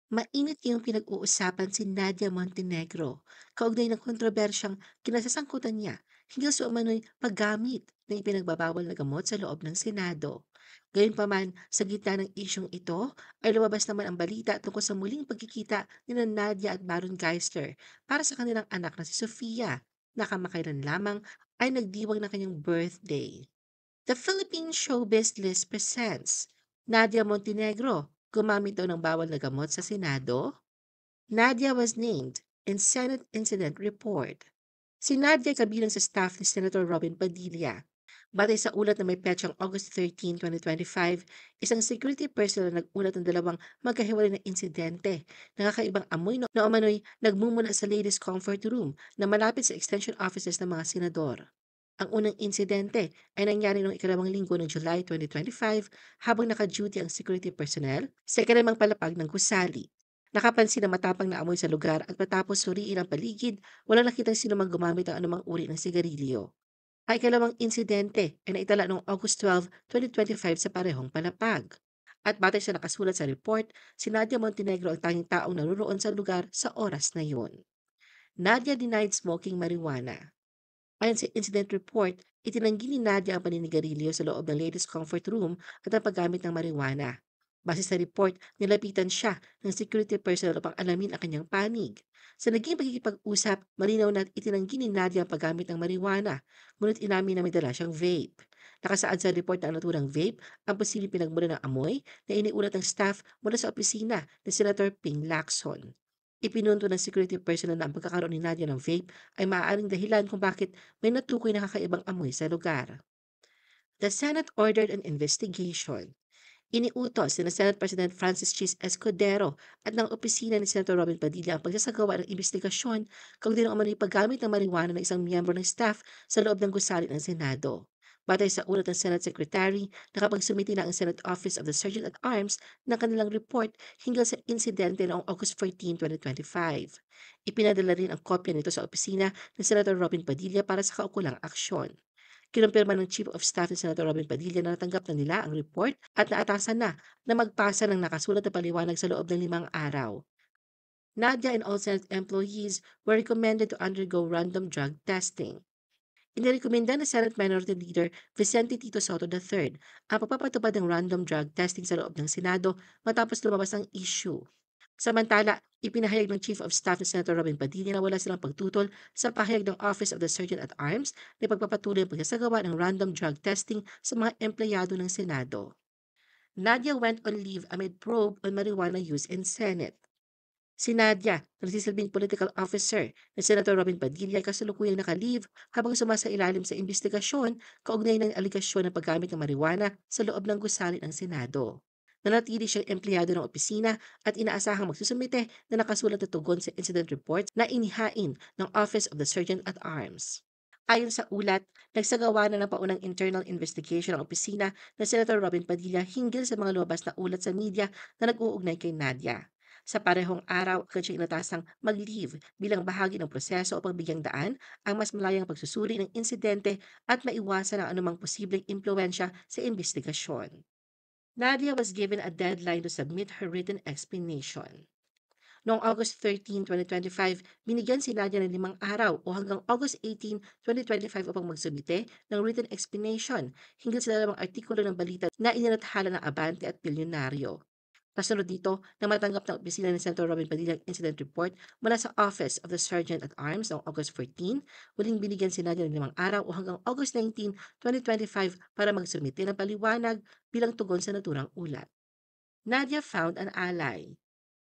Mainit yung pinag-uusapan si Nadia Montenegro kaugnay ng kontrobersyang kinasasangkutan niya hinggil sa umano'y paggamit ng ipinagbabawal na gamot sa loob ng Senado. Gayunpaman, sa gitna ng isyong ito, ay lumabas naman ang balita tungkol sa muling pagkikita ni na Nadia at Baron Geisler para sa kanilang anak na si Sofia, na kamakailan lamang ay nagdiwang ng kanyang birthday. The Philippine Showbiz List presents Nadia Montenegro, gumamit daw ng bawal na gamot sa Senado? Nadia was named in Senate Incident Report. Si Nadia ay kabilang sa staff ni Senator Robin Padilla. Batay sa ulat na may petsang August 13, 2025, isang security personnel na nag-ulat ng dalawang magkahiwalay na insidente. Nakakaibang amoy na umano'y nagmumula sa ladies' comfort room na malapit sa extension offices ng mga senador. Ang unang insidente ay nangyari noong ikalawang linggo ng July 2025 habang naka-duty ang security personnel sa ikalimang palapag ng gusali. Nakapansin na matapang na amoy sa lugar at matapos suriin ang paligid, wala nakitang sino mang gumamit ng anumang uri ng sigarilyo. Ang ikalawang insidente ay naitala noong August 12, 2025 sa parehong palapag. At batay sa nakasulat sa report, si Nadia Montenegro ang tanging taong naroon sa lugar sa oras na yun. Nadia denied smoking marijuana. Ayon sa incident report, itinanggi ni Nadia ang paninigarilyo sa loob ng ladies' comfort room at ang paggamit ng marijuana. Base sa report, nilapitan siya ng security personnel upang alamin ang kanyang panig. Sa naging pagkikipag-usap, malinaw na itinanggi ni Nadia ang paggamit ng marijuana, ngunit inamin na may dala siyang vape. Nakasaad sa report na ang naturang vape ang posibleng pinagmula ng amoy na iniulat ng staff mula sa opisina ni Senator Ping Lacson. Ipinunto ng security personnel na ang pagkakaroon ni Nadia ng vape ay maaaring dahilan kung bakit may natukoy na kakaibang amoy sa lugar. The Senate ordered an investigation. Iniutos ni Senate President Francis Chis Escudero at ng opisina ni Senator Robin Padilla ang pagsasagawa ng investigasyon kaugnay ng umano'y paggamit ng marijuana ng isang miyembro ng staff sa loob ng gusali ng Senado. Batay sa ulat ng Senate Secretary, nakapagsumiti na ang Senate Office of the Sergeant at Arms ng kanilang report hinggil sa insidente noong August 14, 2025. Ipinadala rin ang kopya nito sa opisina ni Senator Robin Padilla para sa kaukulang aksyon. Kinumpirma ng Chief of Staff ni Senator Robin Padilla na natanggap na nila ang report at naatasan na magpasa ng nakasulat na paliwanag sa loob ng 5 araw. Nadia and all Senate employees were recommended to undergo random drug testing. Inirekomenda ng Senate Minority Leader Vicente Tito Soto III ang pagpapatupad ng random drug testing sa loob ng Senado matapos lumabas ang issue. Samantala, ipinahayag ng Chief of Staff ni Senator Robin Padilla na wala silang pagtutol sa pahayag ng Office of the Sergeant at Arms na pagpapatuloy ang pagsasagawa ng random drug testing sa mga empleyado ng Senado. Nadia went on leave amid probe on marijuana use in Senate. Si Nadia, nagsisilbing political officer ni Senator Robin Padilla ay kasalukuyang naka-leave habang sumasailalim sa investigasyon kaugnay ng aligasyon ng paggamit ng marijuana sa loob ng gusali ng Senado. Nanatili siyang empleyado ng opisina at inaasahang magsusumite na nakasulat na tugon sa incident report na inihain ng Office of the Sergeant at Arms. Ayon sa ulat, nagsagawa na ng paunang internal investigation ang opisina ng Senator Robin Padilla hinggil sa mga lumabas na ulat sa media na nag-uugnay kay Nadia. Sa parehong araw, agad siyang inatasang mag-leave bilang bahagi ng proseso upang bigyang daan ang mas malayang pagsusuri ng insidente at maiwasan ang anumang posibleng impluensya sa investigasyon. Nadia was given a deadline to submit her written explanation. Noong August 13, 2025, binigyan si Nadia ng 5 araw o hanggang August 18, 2025 upang magsumite ng written explanation hinggil sa dalawang artikulo ng balita na inilathala ng Abante at Bilyonaryo. Kasunod dito na matanggap ng opisina ni Senator Robin Padilla ang incident report mula sa Office of the Sergeant at Arms noong August 14, muling binigyan si Nadia ng 5 araw o hanggang August 19, 2025 para magsumite ng paliwanag bilang tugon sa naturang ulat. Nadia found an ally.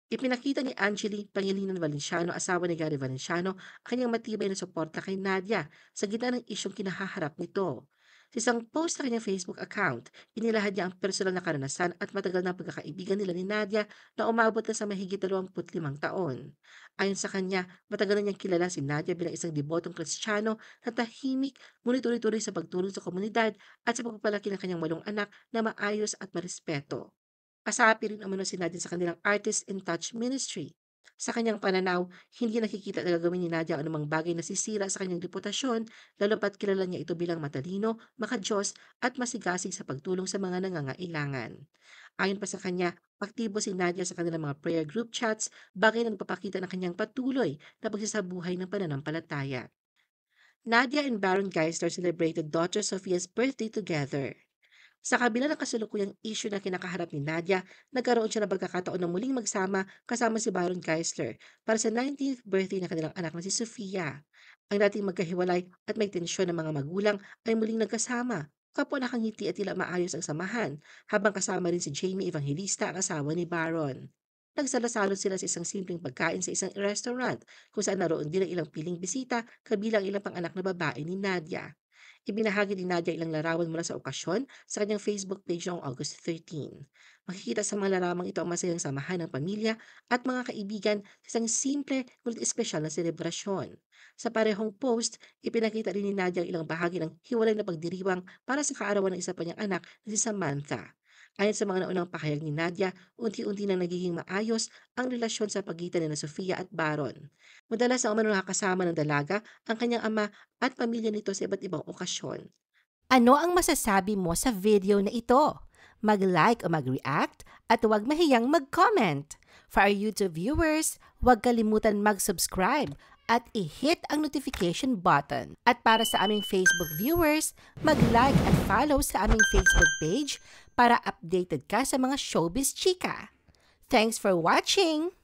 Ipinakita ni Angeli Pangilinan Valenciano, asawa ni Gary Valenciano, ang kanyang matibay na suporta kay Nadia sa gitna ng isyong kinahaharap nito. Sa isang post sa kanyang Facebook account, inilahad niya ang personal na karanasan at matagal na pagkakaibigan nila ni Nadia na umabot na sa mahigit 25 taon. Ayon sa kanya, matagal na niyang kilala si Nadia bilang isang debotong Kristiyano na tahimik ngunit tuloy-tuloy sa pagtulong sa komunidad at sa pagpapalaki ng kanyang 8 anak na maayos at marespeto. Kasapi rin umano si Nadia sa kanilang Artist in Touch ministry. Sa kanyang pananaw, hindi nakikita na gagawin ni Nadia ang anumang bagay na sisira sa kanyang reputasyon, lalo pa't kilala niya ito bilang matalino, makadiyos at masigasig sa pagtulong sa mga nangangailangan. Ayon pa sa kanya, aktibo si Nadia sa kanilang mga prayer group chats, bagay na nagpapakita ng kanyang patuloy na pagsasabuhay ng pananampalataya. Nadia and Baron Geisler celebrated daughter Sophia's birthday together. Sa kabila ng kasalukuyang issue na kinakaharap ni Nadia, nagkaroon siya ng pagkakataon na muling magsama kasama si Baron Geisler para sa 19th birthday ng kanilang anak na si Sofia. Ang dating magkahiwalay at may tensyon ng mga magulang ay muling nagkasama. Kapwa nakangiti at tila maayos ang samahan, habang kasama rin si Jamie Evangelista ang asawa ni Baron. Nagsalasalo sila sa isang simpleng pagkain sa isang restaurant kung saan naroon din ang ilang piling bisita kabilang ilang pang-anak na babae ni Nadia. Ibinahagi ni Nadia ilang larawan mula sa okasyon sa kanyang Facebook page noong August 13. Makikita sa mga laramang ito ang masayang samahan ng pamilya at mga kaibigan sa isang simple ngunit espesyal na selebrasyon. Sa parehong post, ipinakita rin ni Nadia ang ilang bahagi ng hiwalay na pagdiriwang para sa kaarawan ng isa pa niyang anak na si Samantha. Ayon sa mga naunang pakayag ni Nadia, unti-unti nang nagiging maayos ang relasyon sa pagitan ni na Sofia at Baron. Madalas na umano nakakasama ng dalaga ang kanyang ama at pamilya nito sa iba't ibang okasyon. Ano ang masasabi mo sa video na ito? Mag-like o mag-react at huwag mahiyang mag-comment. For our YouTube viewers, huwag kalimutan mag-subscribe at i-hit ang notification button. At para sa aming Facebook viewers, mag-like at follow sa aming Facebook page para updated ka sa mga showbiz chika. Thanks for watching!